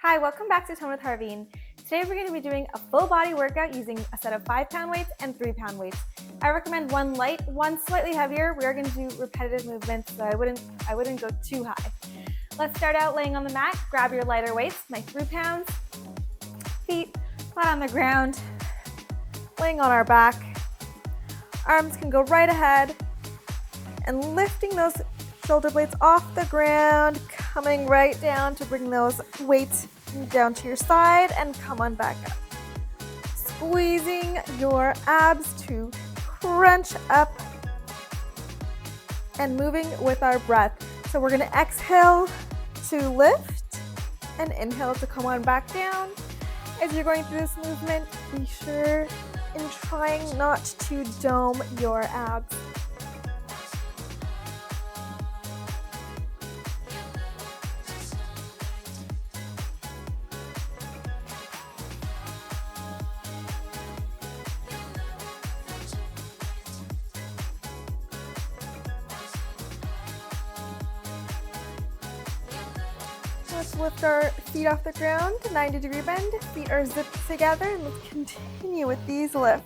Hi, welcome back to Tone with Harveen. Today we're going to be doing a full body workout using a set of 5-pound weights and 3-pound weights. I recommend one light, one slightly heavier. We are going to do repetitive movements, so I wouldn't go too high. Let's start out laying on the mat. Grab your lighter weights, my 3 pounds, feet flat on the ground, laying on our back. Arms can go right ahead and lifting those shoulder blades off the ground, coming right down to bring those weights down to your side and come on back up. Squeezing your abs to crunch up and moving with our breath. So we're going to exhale to lift and inhale to come on back down. As you're going through this movement, be sure in trying not to dome your abs. Let's lift our feet off the ground, 90-degree bend. Feet are zipped together, and let's continue with these lifts.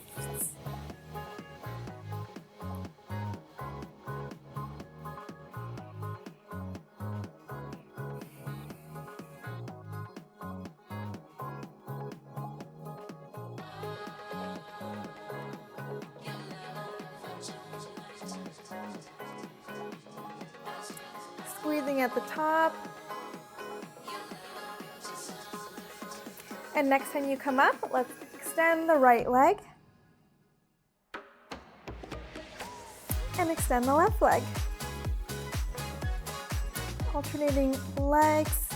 Squeezing at the top. And next time you come up, let's extend the right leg and extend the left leg. Alternating legs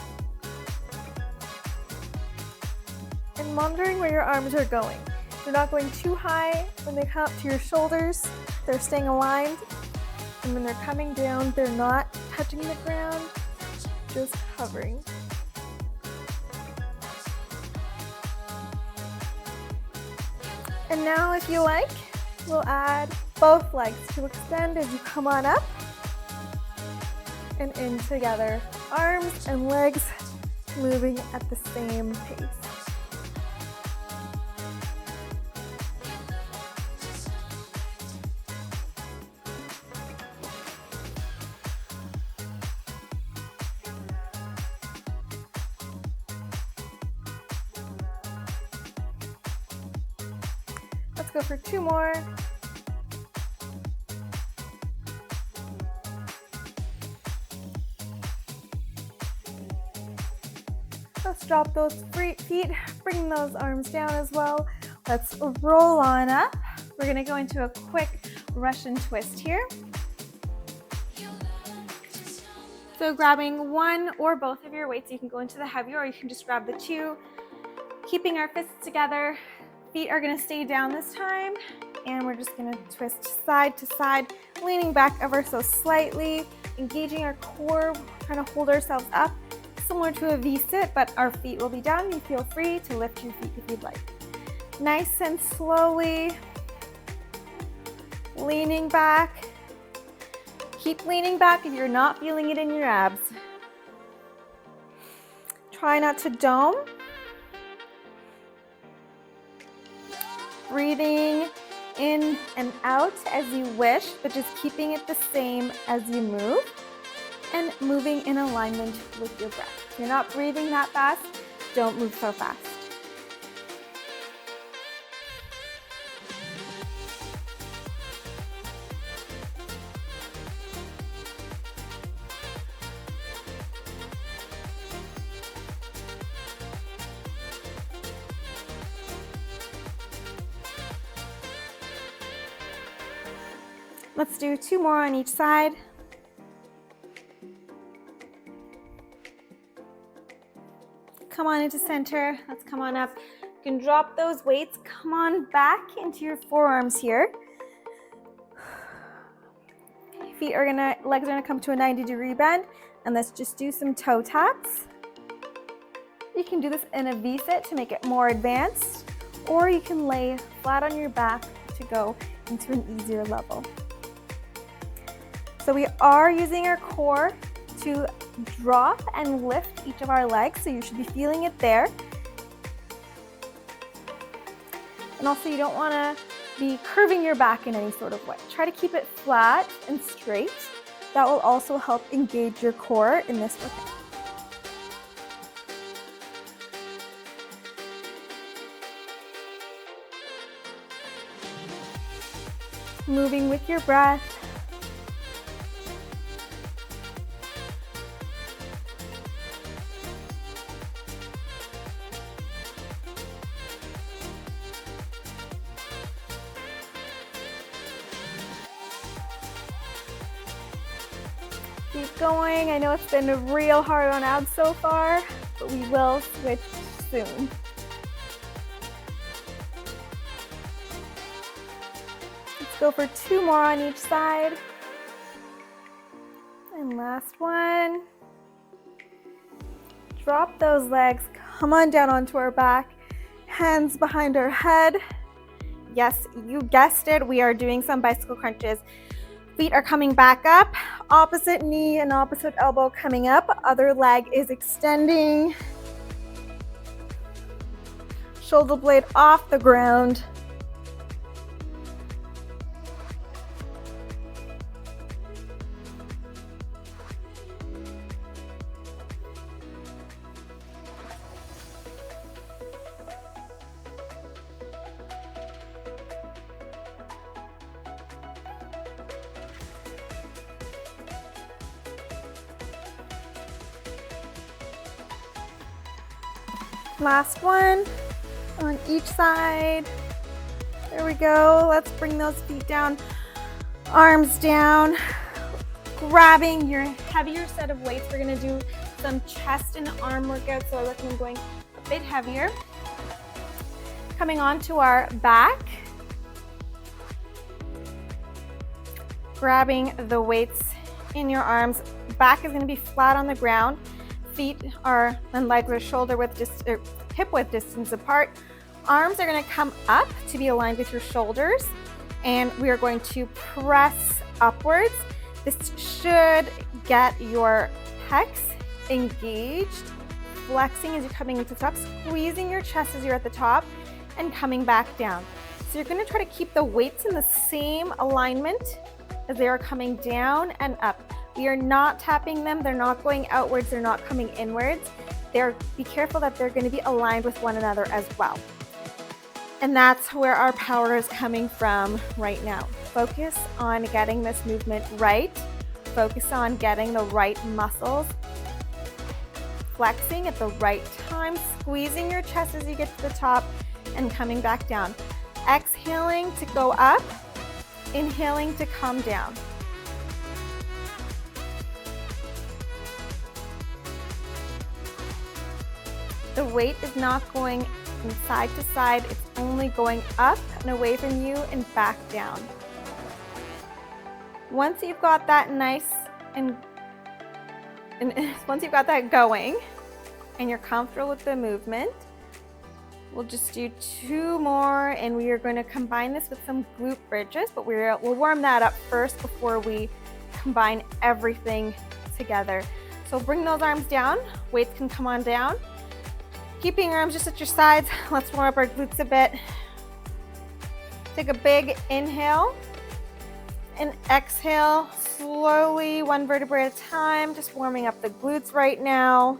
and monitoring where your arms are going. They're not going too high when they come up to your shoulders. They're staying aligned. And when they're coming down, they're not touching the ground, just hovering. And now, if you like, we'll add both legs to extend as you come on up and in together. Arms and legs moving at the same pace. Let's go for 2 more. Let's drop those feet, bring those arms down as well. Let's roll on up. We're gonna go into a quick Russian twist here. So grabbing one or both of your weights, you can go into the heavier or you can just grab the 2. Keeping our fists together. Feet are going to stay down this time, and we're just going to twist side to side, leaning back ever so slightly, engaging our core, trying to hold ourselves up, similar to a V-sit, but our feet will be down. You feel free to lift your feet if you'd like. Nice and slowly, leaning back. Keep leaning back if you're not feeling it in your abs. Try not to dome. Breathing in and out as you wish, but just keeping it the same as you move and moving in alignment with your breath. If you're not breathing that fast, don't move so fast. Let's do 2 more on each side. Come on into center. Let's come on up. You can drop those weights. Come on back into your forearms here. Legs are gonna come to a 90-degree bend, and let's just do some toe taps. You can do this in a V-sit to make it more advanced, or you can lay flat on your back to go into an easier level. So we are using our core to drop and lift each of our legs, so you should be feeling it there. And also you don't want to be curving your back in any sort of way. Try to keep it flat and straight. That will also help engage your core in this workout. Moving with your breath. Keep going. I know it's been real hard on abs so far, but we will switch soon. Let's go for 2 more on each side. And last one. Drop those legs, come on down onto our back, hands behind our head. Yes, you guessed it, we are doing some bicycle crunches. Feet are coming back up, opposite knee and opposite elbow coming up, other leg is extending. Shoulder blade off the ground. Last one on each side. There we go. Let's bring those feet down, arms down, grabbing your heavier set of weights. We're gonna do some chest and arm workouts, so I recommend going a bit heavier. Coming onto our back, grabbing the weights in your arms. Back is gonna be flat on the ground. Feet are and legs are hip width distance apart. Arms are going to come up to be aligned with your shoulders, and we are going to press upwards. This should get your pecs engaged, flexing as you're coming into the top, squeezing your chest as you're at the top, and coming back down. So you're going to try to keep the weights in the same alignment as they are coming down and up. We are not tapping them, they're not going outwards, they're not coming inwards. Be careful that they're going to be aligned with one another as well. And that's where our power is coming from right now. Focus on getting this movement right. Focus on getting the right muscles flexing at the right time, squeezing your chest as you get to the top and coming back down. Exhaling to go up, inhaling to come down. The weight is not going from side to side, it's only going up and away from you and back down. Once you've got that once you've got that going and you're comfortable with the movement, we'll just do 2 more, and we are going to combine this with some glute bridges, but we'll warm that up first before we combine everything together. So bring those arms down, weights can come on down. Keeping your arms just at your sides, let's warm up our glutes a bit. Take a big inhale and exhale slowly, 1 vertebrae at a time, just warming up the glutes right now.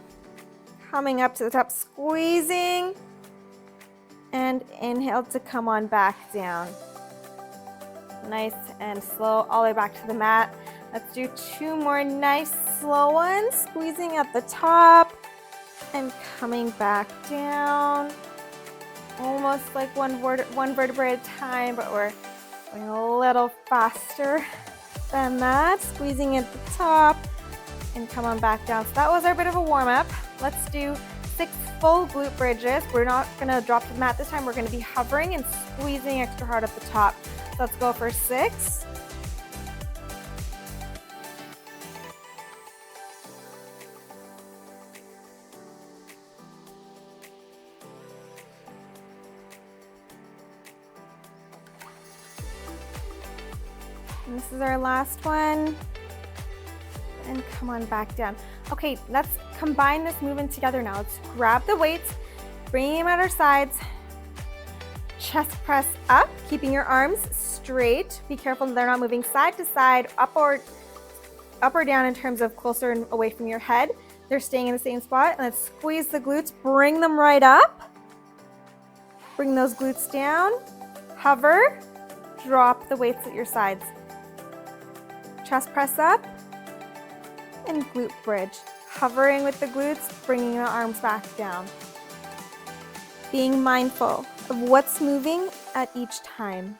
Coming up to the top, squeezing, and inhale to come on back down. Nice and slow, all the way back to the mat. Let's do 2 more nice slow ones, squeezing at the top and coming back down. Almost like one vertebrae at a time, but we're going a little faster than that. Squeezing at the top and come on back down. So that was our bit of a warm up. Let's do 6 full glute bridges. We're not gonna drop the mat this time. We're gonna be hovering and squeezing extra hard at the top. So let's go for 6. And this is our last one. and come on back down. Okay, let's combine this movement together now. Let's grab the weights, bring them at our sides, chest press up, keeping your arms straight. Be careful they're not moving side to side, up or down in terms of closer and away from your head. They're staying in the same spot. And let's squeeze the glutes, bring them right up. Bring those glutes down, hover, drop the weights at your sides. Chest press up and glute bridge. Hovering with the glutes, bringing the arms back down. Being mindful of what's moving at each time.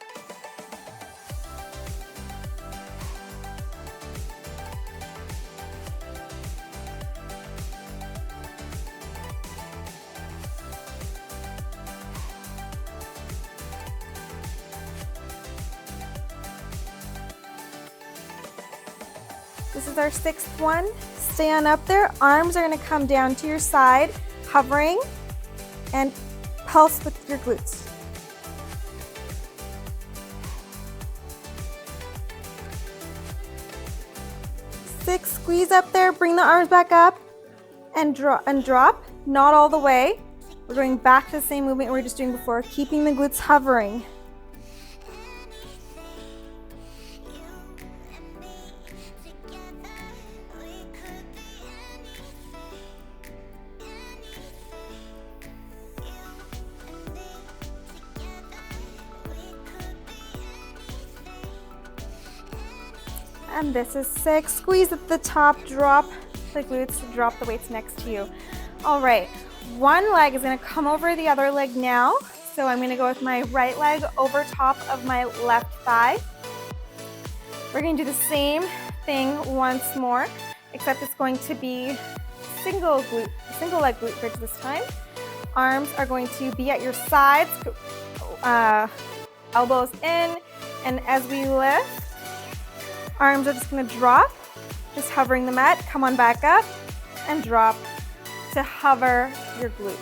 This is our 6th one. Stay on up there. Arms are going to come down to your side, hovering, and pulse with your glutes. Six, squeeze up there, bring the arms back up, and drop, not all the way. We're going back to the same movement we were just doing before, keeping the glutes hovering. And this is 6. Squeeze at the top, drop the glutes, drop the weights next to you. All right, one leg is gonna come over the other leg now. So I'm gonna go with my right leg over top of my left thigh. We're gonna do the same thing once more, except it's going to be single leg glute bridge this time. Arms are going to be at your sides, elbows in, and as we lift, arms are just going to drop, just hovering the mat. Come on back up and drop to hover your glute.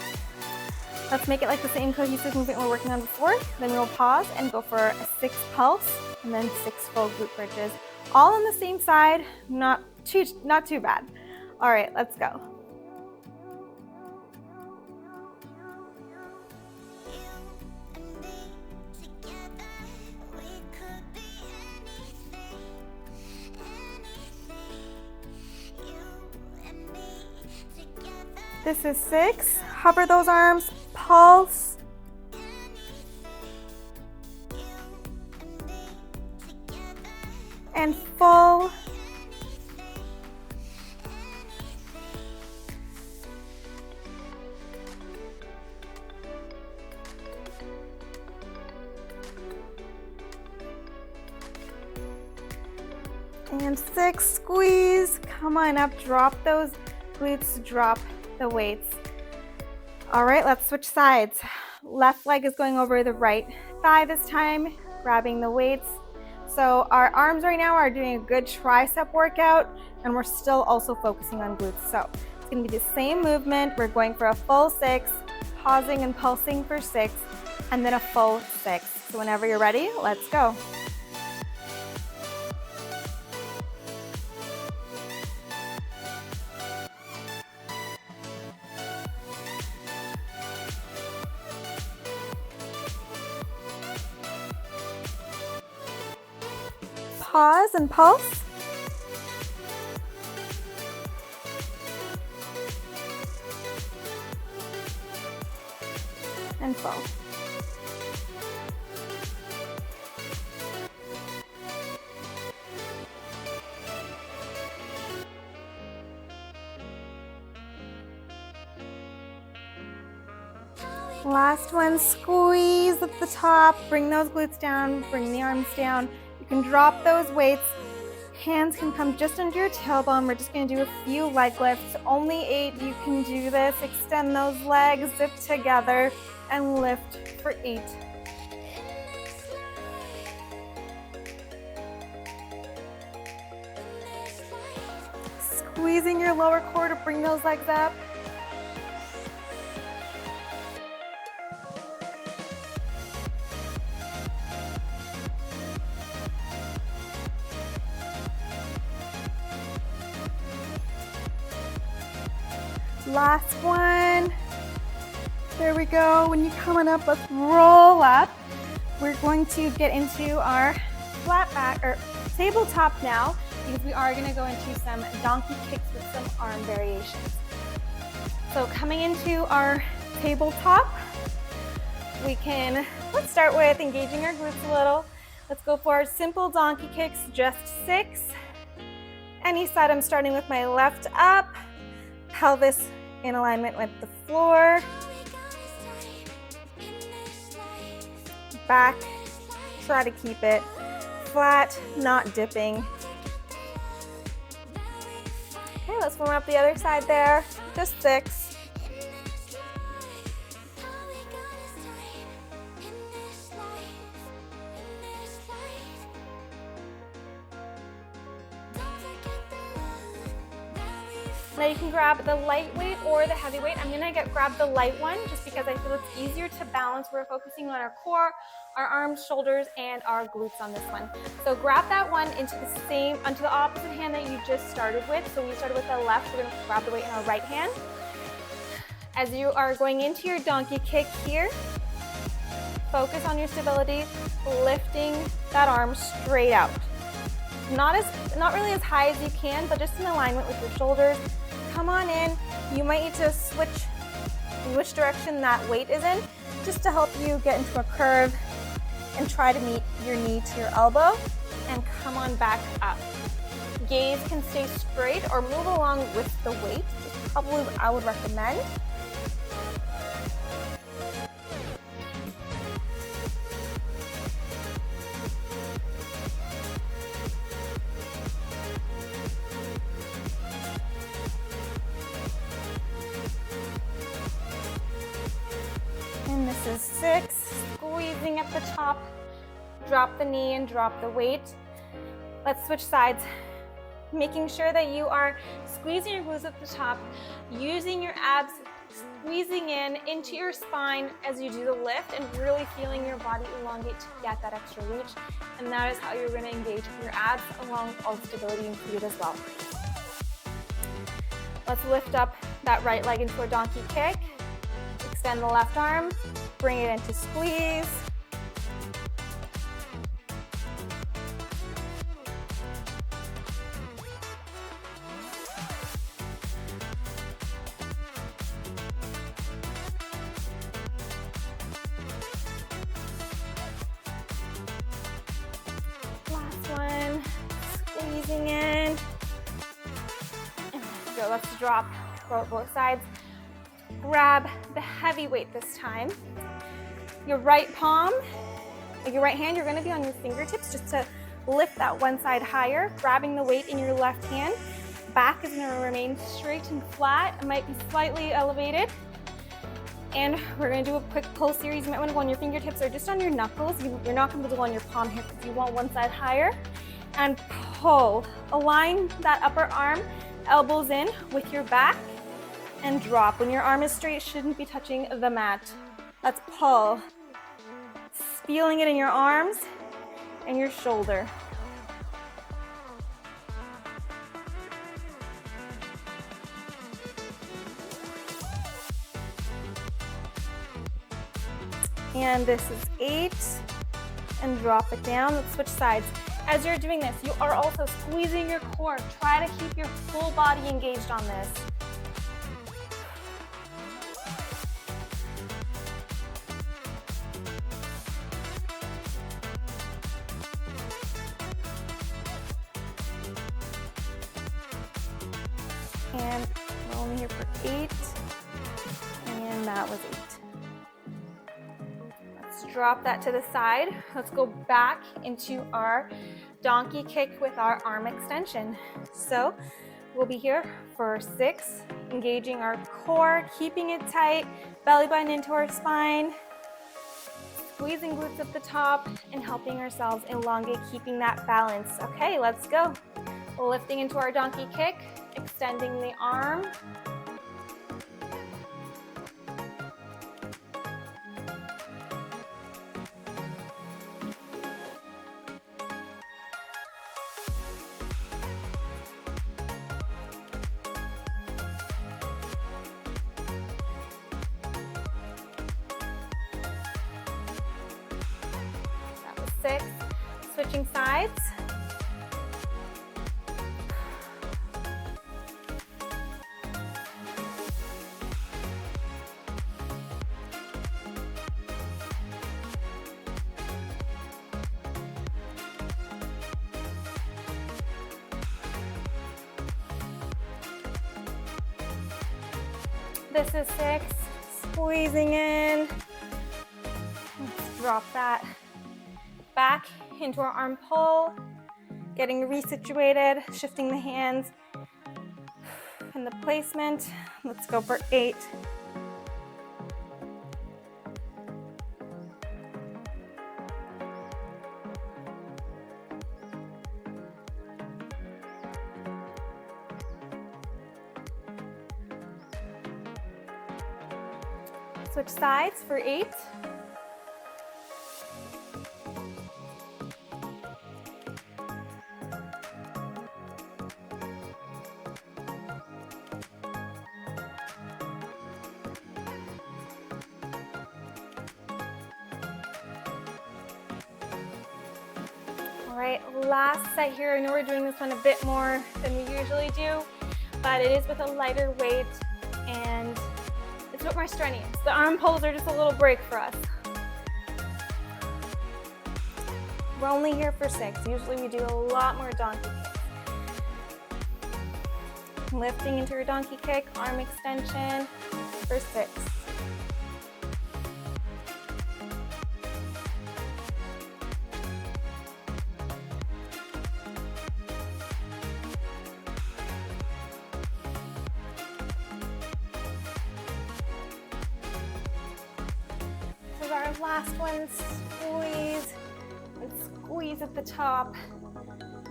Let's make it like the same cohesive movement we're working on before. Then we'll pause and go for a 6 pulse and then 6 full glute bridges. All on the same side, not too bad. All right, let's go. This is 6. Hover those arms, pulse. And full. And 6, squeeze. Come on up, drop those glutes, drop the weights. All right, let's switch sides. Left leg is going over the right thigh this time, grabbing the weights. So our arms right now are doing a good tricep workout, and we're still also focusing on glutes. So it's gonna be the same movement. We're going for a full 6, pausing and pulsing for 6, and then a full 6. So whenever you're ready, let's go. Pause and pulse. And full. Last one, squeeze at the top, bring those glutes down, bring the arms down. You can drop those weights. Hands can come just under your tailbone. We're just going to do a few leg lifts. Only 8. You can do this. Extend those legs, zip together, and lift for 8. Squeezing your lower core to bring those legs up. Last one. There we go. When you're coming up, let's roll up. We're going to get into our flat back or tabletop now, because we are going to go into some donkey kicks with some arm variations. So coming into our tabletop, let's start with engaging our glutes a little. Let's go for simple donkey kicks, just 6. Any side, I'm starting with my left up, pelvis in alignment with the floor. Back, try to keep it flat, not dipping. Okay, let's warm up the other side there, just 6. Now you can grab the lightweight or the heavyweight. I'm gonna grab the light one just because I feel it's easier to balance. We're focusing on our core, our arms, shoulders, and our glutes on this one. So grab that one onto the opposite hand that you just started with. So we started with the left, we're gonna grab the weight in our right hand. As you are going into your donkey kick here, focus on your stability, lifting that arm straight out. Not really as high as you can, but just in alignment with your shoulders. Come on in. You might need to switch which direction that weight is in, just to help you get into a curve and try to meet your knee to your elbow, and come on back up. Gaze can stay straight or move along with the weight. It's probably what I would recommend. And this is 6, squeezing at the top, drop the knee and drop the weight. Let's switch sides, making sure that you are squeezing your glutes at the top, using your abs, squeezing in into your spine as you do the lift, and really feeling your body elongate to get that extra reach. And that is how you're going to engage your abs, along with all the stability included as well. Let's lift up that right leg into a donkey kick. Extend the left arm, bring it into squeeze. Last one, squeezing in. So let's drop both sides. Grab the heavy weight this time. Your right hand, you're going to be on your fingertips just to lift that one side higher, grabbing the weight in your left hand. Back is going to remain straight and flat. It might be slightly elevated. And we're going to do a quick pull series. You might want to go on your fingertips or just on your knuckles. You're not going to go on your palm here because you want one side higher. And pull. Align that upper arm, elbows in with your back, and drop. When your arm is straight, it shouldn't be touching the mat. Let's pull. Feeling it in your arms and your shoulder. And this is 8, and drop it down. Let's switch sides. As you're doing this, you are also squeezing your core. Try to keep your full body engaged on this. And we're only here for 8, and that was 8. Let's drop that to the side. Let's go back into our donkey kick with our arm extension. So we'll be here for 6, engaging our core, keeping it tight, belly button into our spine, squeezing glutes at the top, and helping ourselves elongate, keeping that balance. Okay, let's go. Lifting into our donkey kick, extending the arm. 6. Switching sides. This is 6, squeezing in. Let's drop that back into our arm pull, getting resituated, shifting the hands and the placement. Let's go for 8. Switch sides for 8. All right, last set here. I know we're doing this one a bit more than we usually do, but it is with a lighter weight and it's a bit more strenuous. The arm pulls are just a little break for us. We're only here for 6. Usually we do a lot more donkey kicks. Lifting into your donkey kick, arm extension for 6. Our last one, squeeze and squeeze at the top,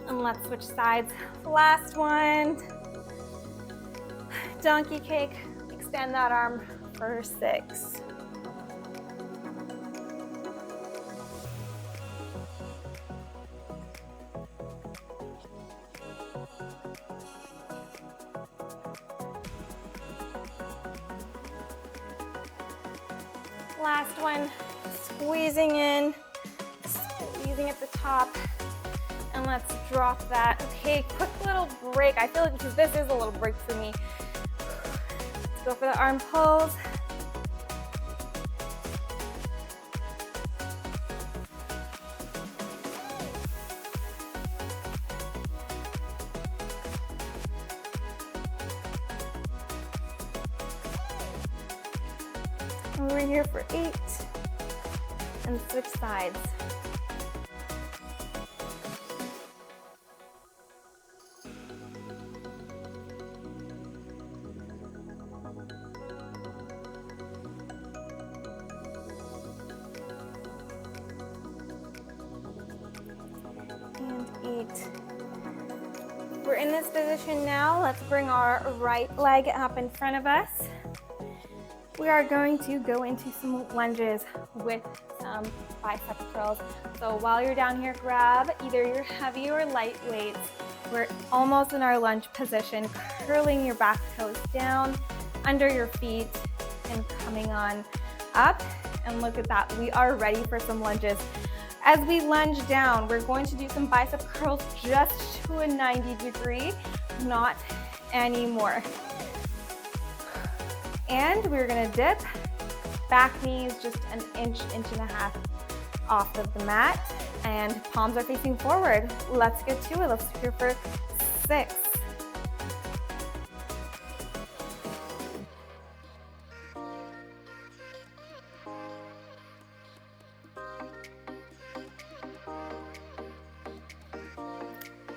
and let's switch sides. Last one, donkey kick, extend that arm for 6. Last one, squeezing in, squeezing at the top, and let's drop that. Okay, quick little break. I feel like this is a little break for me. Let's go for the arm pulls. We're here for 8 and switch sides. And 8. We're in this position now. Let's bring our right leg up in front of us. We are going to go into some lunges with some bicep curls. So while you're down here, grab either your heavy or light weights. We're almost in our lunge position, curling your back toes down under your feet and coming on up. And look at that, we are ready for some lunges. As we lunge down, we're going to do some bicep curls just to a 90 degree, not anymore. And we're gonna dip, back knees just an inch and a half off of the mat, and palms are facing forward. Let's get to it. Let's here for 6.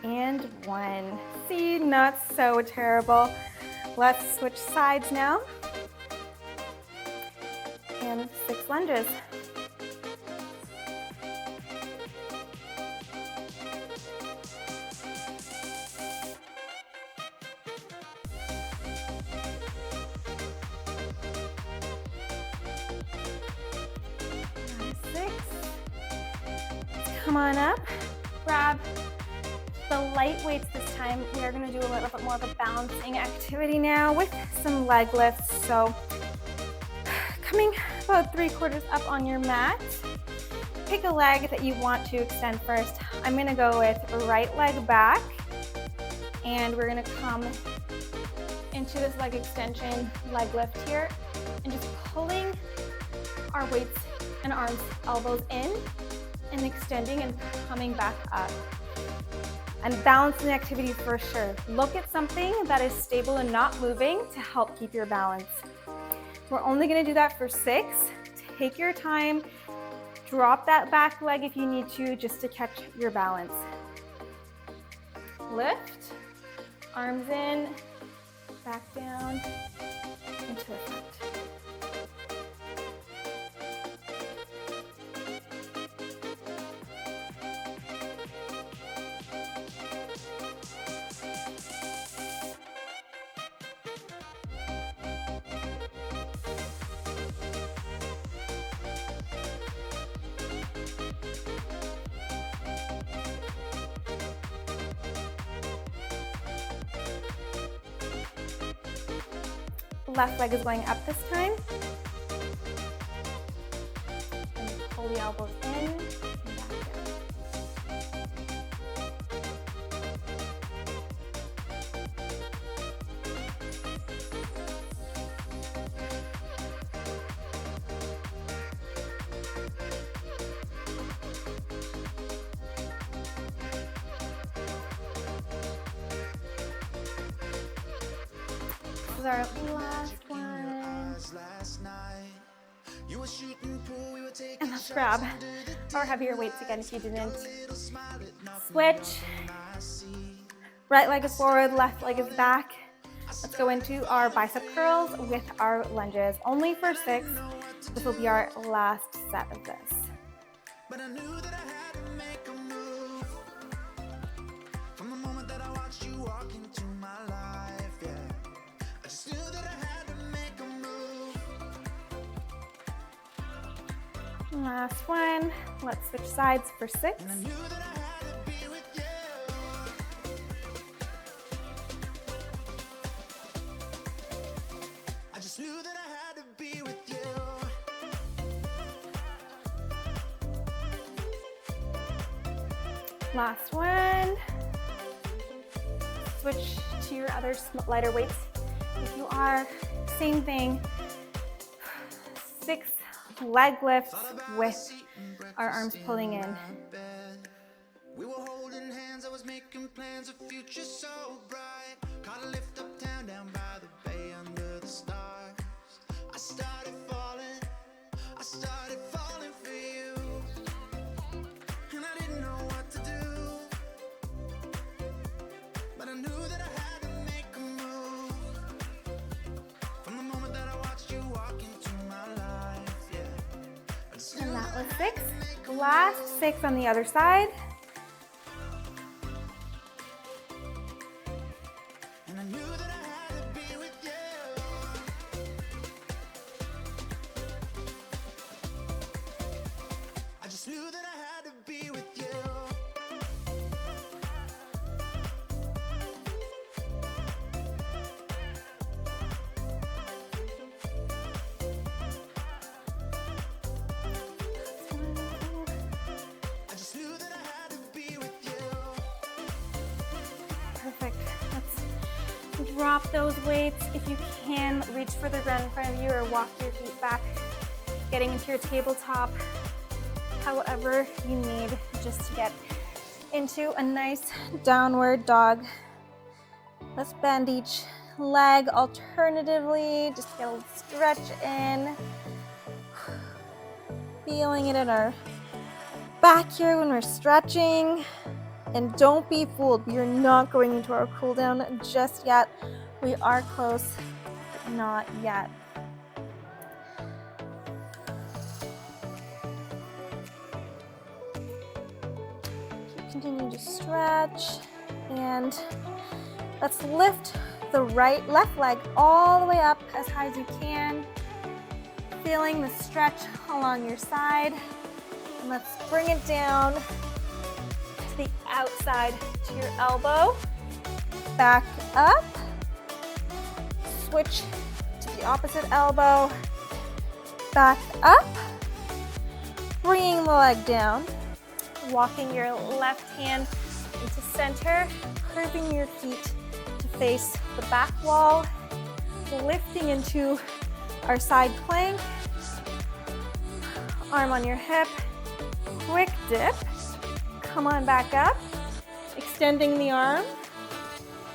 And 1. See, not so terrible. Let's switch sides now. And 6 lunges. Come on up, grab the light weights this time. We are gonna do a little bit more of a balancing activity now with some leg lifts. So coming about 3/4 up on your mat, pick a leg that you want to extend first. I'm gonna go with right leg back, and we're gonna come into this leg extension, leg lift here, and just pulling our weights and arms, elbows in, and extending and coming back up. And balancing the activity for sure. Look at something that is stable and not moving to help keep your balance. We're only gonna do that for 6. Take your time. Drop that back leg if you need to, just to catch your balance. Lift, arms in, back down, into the front. Left leg is going up this time. And pull the elbows in and back down. This is our last one. And let's grab our heavier weights again if you didn't. Switch. Right leg is forward, left leg is back. Let's go into our bicep curls with our lunges. Only for 6. This will be our last set of this. But I knew that I had to make a move. From the moment that I watched you walk into my life, yeah. I just knew that I had to make a move. Last one. Let's switch sides for 6. And I knew that I had to be with you. I just knew that I had to be with you. Last one. Switch to your other lighter weights. If you are, same thing. 6 leg lifts with our arms pulling in. We were holding hands, I was making plans, a future so bright. Caught a lift uptown, down by the bay under the stars. I started falling for you. And I didn't know what to do. But I knew that I had to make a move. From the moment that I watched you walk into my life, yeah. And that was 6. Last 6 on the other side. And I knew that I had to be with you. I just knew that I had to be with you. I just knew that I had to be with you. Perfect. Let's drop those weights. If you can, reach for the ground in front of you or walk your feet back, getting into your tabletop, however you need, just to get into a nice downward dog. Let's bend each leg alternatively, just get a little stretch in. Feeling it in our back here when we're stretching. And don't be fooled, we are not going into our cool down just yet. We are close, but not yet. Continue to stretch, and let's lift the left leg all the way up as high as you can. Feeling the stretch along your side. And let's bring it down to the outside to your elbow. Back up. Switch to the opposite elbow. Back up. bringing the leg down, walking your left hand into center, curving your feet to face the back wall, lifting into our side plank, arm on your hip, quick dip, come on back up, extending the arm,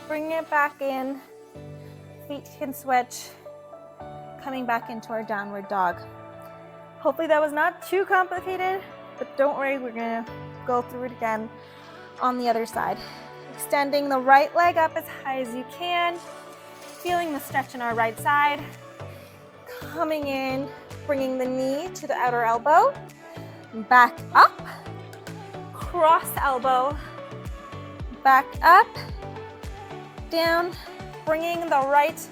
bring it back in, feet can switch, coming back into our downward dog. Hopefully that was not too complicated, but don't worry, we're gonna go through it again on the other side. Extending the right leg up as high as you can, feeling the stretch in our right side, coming in, bringing the knee to the outer elbow, back up, cross elbow, back up, down, bringing the right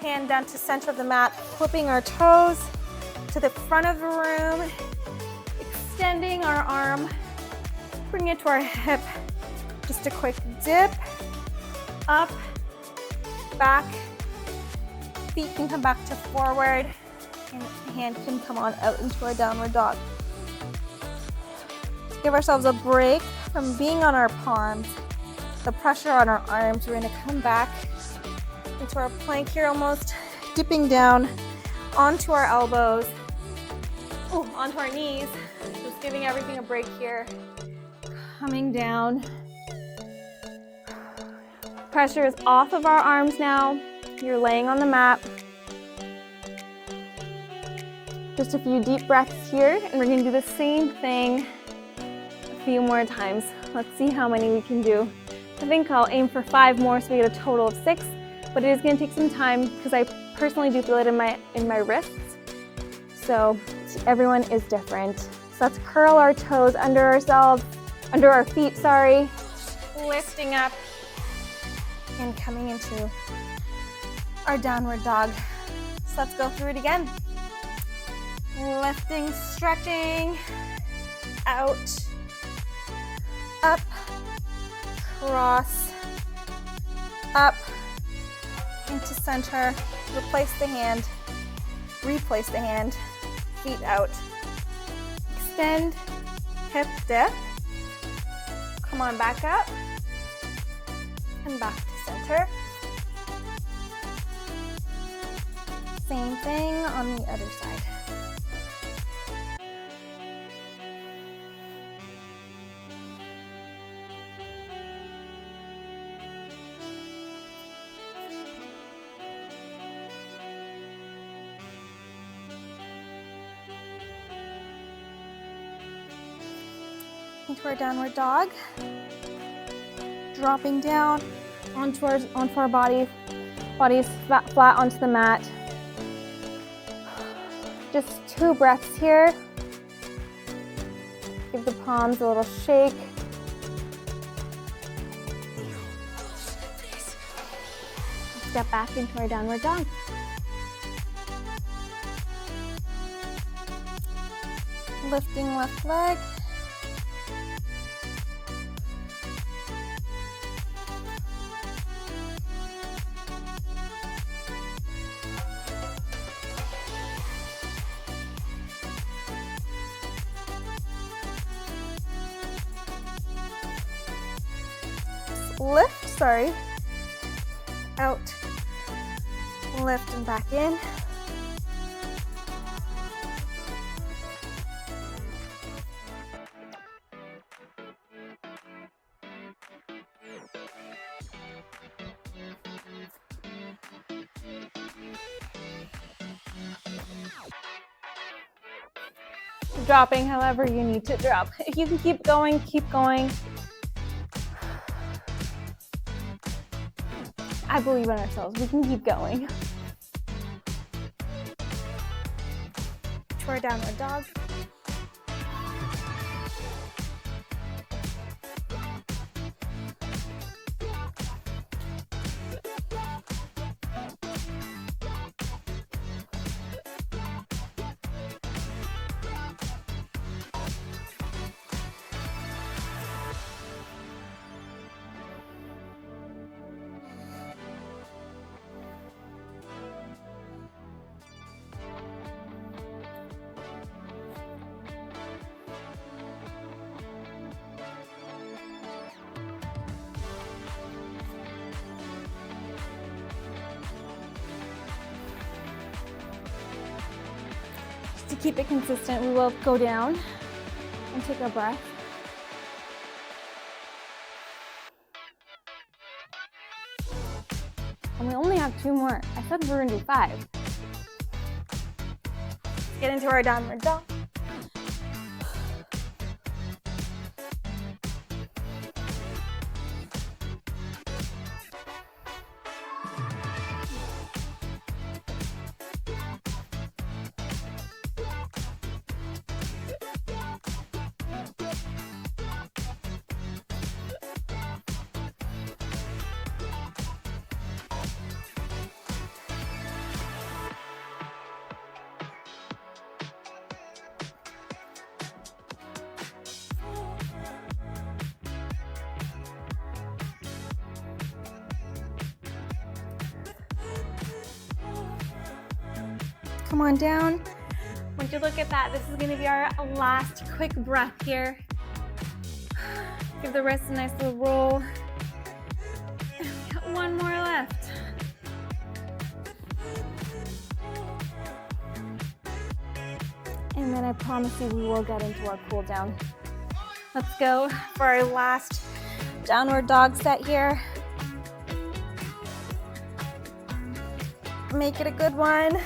hand down to center of the mat, flipping our toes to the front of the room, extending our arm, bring it to our hip, just a quick dip, up, back, feet can come back to forward, and hand can come on out into our downward dog. Give ourselves a break from being on our palms, the pressure on our arms. We're gonna come back into our plank here, almost dipping down onto our elbows, onto our knees, just giving everything a break here. Coming down. Pressure is off of our arms now. You're laying on the mat. Just a few deep breaths here, and we're gonna do the same thing a few more times. Let's see how many we can do. I think I'll aim for 5 more so we get a total of 6, but it is gonna take some time because I personally do feel it in my wrists. So everyone is different. So let's curl our toes under our feet, sorry. Lifting up and coming into our downward dog. So let's go through it again. Lifting, stretching, out, up, cross, up, into center, replace the hand, replace the hand, feet out. Extend, hip dip, come on back up, and back to center. Same thing on the other side. Into our downward dog, dropping down onto our bodies flat onto the mat. Just 2 breaths here. Give the palms a little shake. Step back into our downward dog. Lifting left leg. Lift, sorry, out, lift and back in. Dropping however you need to drop. If you can keep going, keep going. I believe in ourselves. We can keep going. To our downward dog. To keep it consistent, we will go down and take a breath. And we only have 2 more. I said we're gonna do 5. Let's get into our downward dog. Come on down. Once you look at that, this is gonna be our last quick breath here. Give the wrist a nice little roll. And we got 1 more left. And then I promise you we will get into our cool down. Let's go for our last downward dog set here. Make it a good one.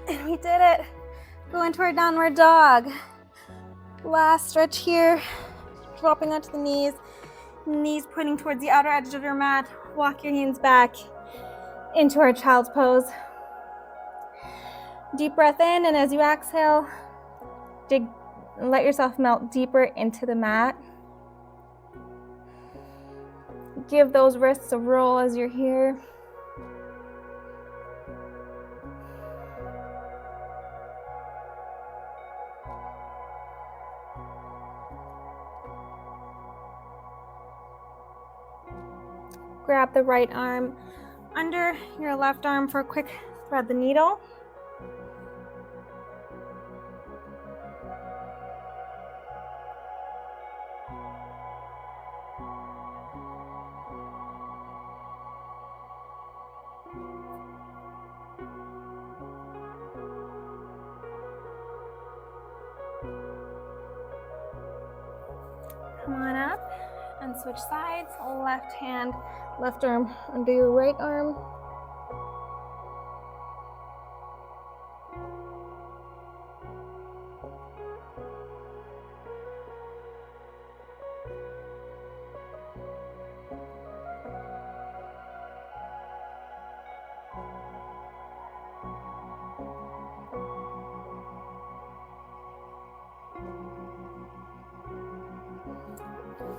And we did it. Go into our downward dog. Last stretch here. Dropping onto the knees. Knees pointing towards the outer edge of your mat. Walk your hands back into our child's pose. Deep breath in, and as you exhale, let yourself melt deeper into the mat. Give those wrists a roll as you're here. Grab the right arm under your left arm for a quick thread the needle. Come on up and switch sides. Left hand, left arm under your right arm.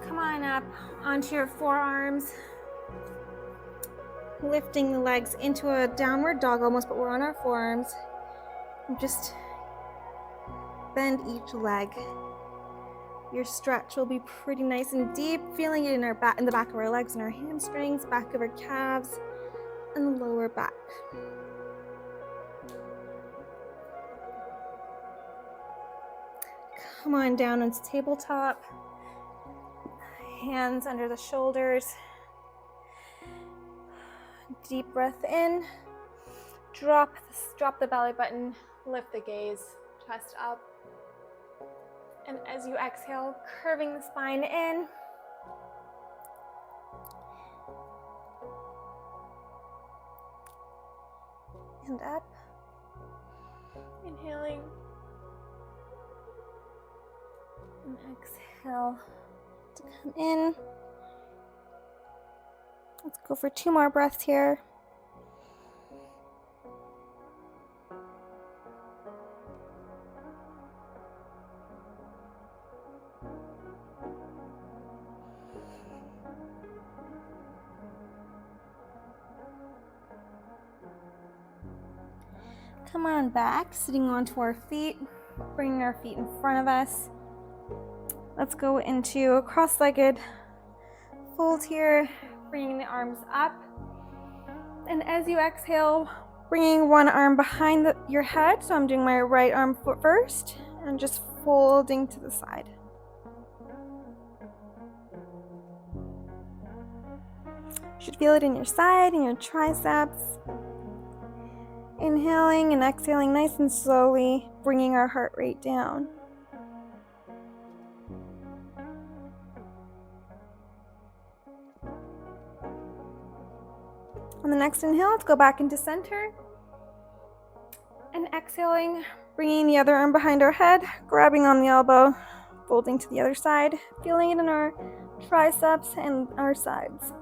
Come on up onto your forearms, lifting the legs into a downward dog almost, but we're on our forearms. And just bend each leg. Your stretch will be pretty nice and deep, feeling it in our back, in the back of our legs and our hamstrings, back of our calves, and the lower back. Come on down into tabletop. Hands under the shoulders. Deep breath in. Drop the belly button. Lift the gaze. Chest up. And as you exhale, curving the spine in. And up. Inhaling. And exhale to come in. Let's go for 2 more breaths here. Come on back, sitting onto our feet, bringing our feet in front of us. Let's go into a cross-legged fold here, bringing the arms up. And as you exhale, bringing one arm behind your head. So I'm doing my right arm first and just folding to the side. You should feel it in your side and your triceps. Inhaling and exhaling nice and slowly, bringing our heart rate down. On the next inhale, let's go back into center. And exhaling, bringing the other arm behind our head, grabbing on the elbow, folding to the other side, feeling it in our triceps and our sides.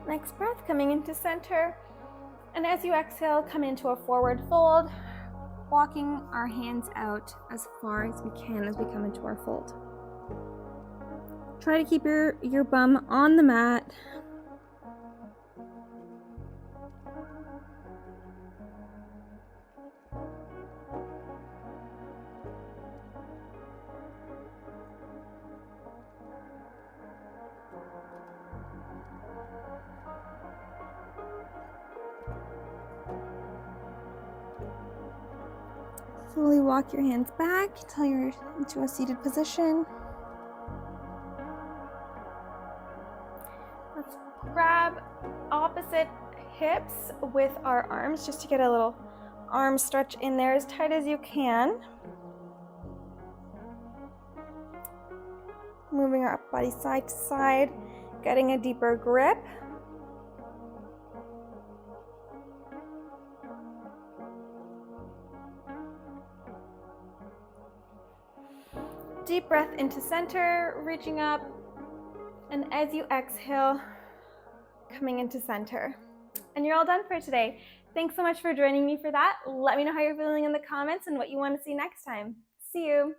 Next breath, coming into center. And as you exhale, come into a forward fold, walking our hands out as far as we can as we come into our fold. Try to keep your bum on the mat. Slowly walk your hands back until you're into a seated position. Let's grab opposite hips with our arms just to get a little arm stretch in there as tight as you can. Moving our upper body side to side, getting a deeper grip. Deep breath into center, reaching up, and as you exhale, coming into center. And you're all done for today. Thanks so much for joining me for that. Let me know how you're feeling in the comments and what you want to see next time. See you.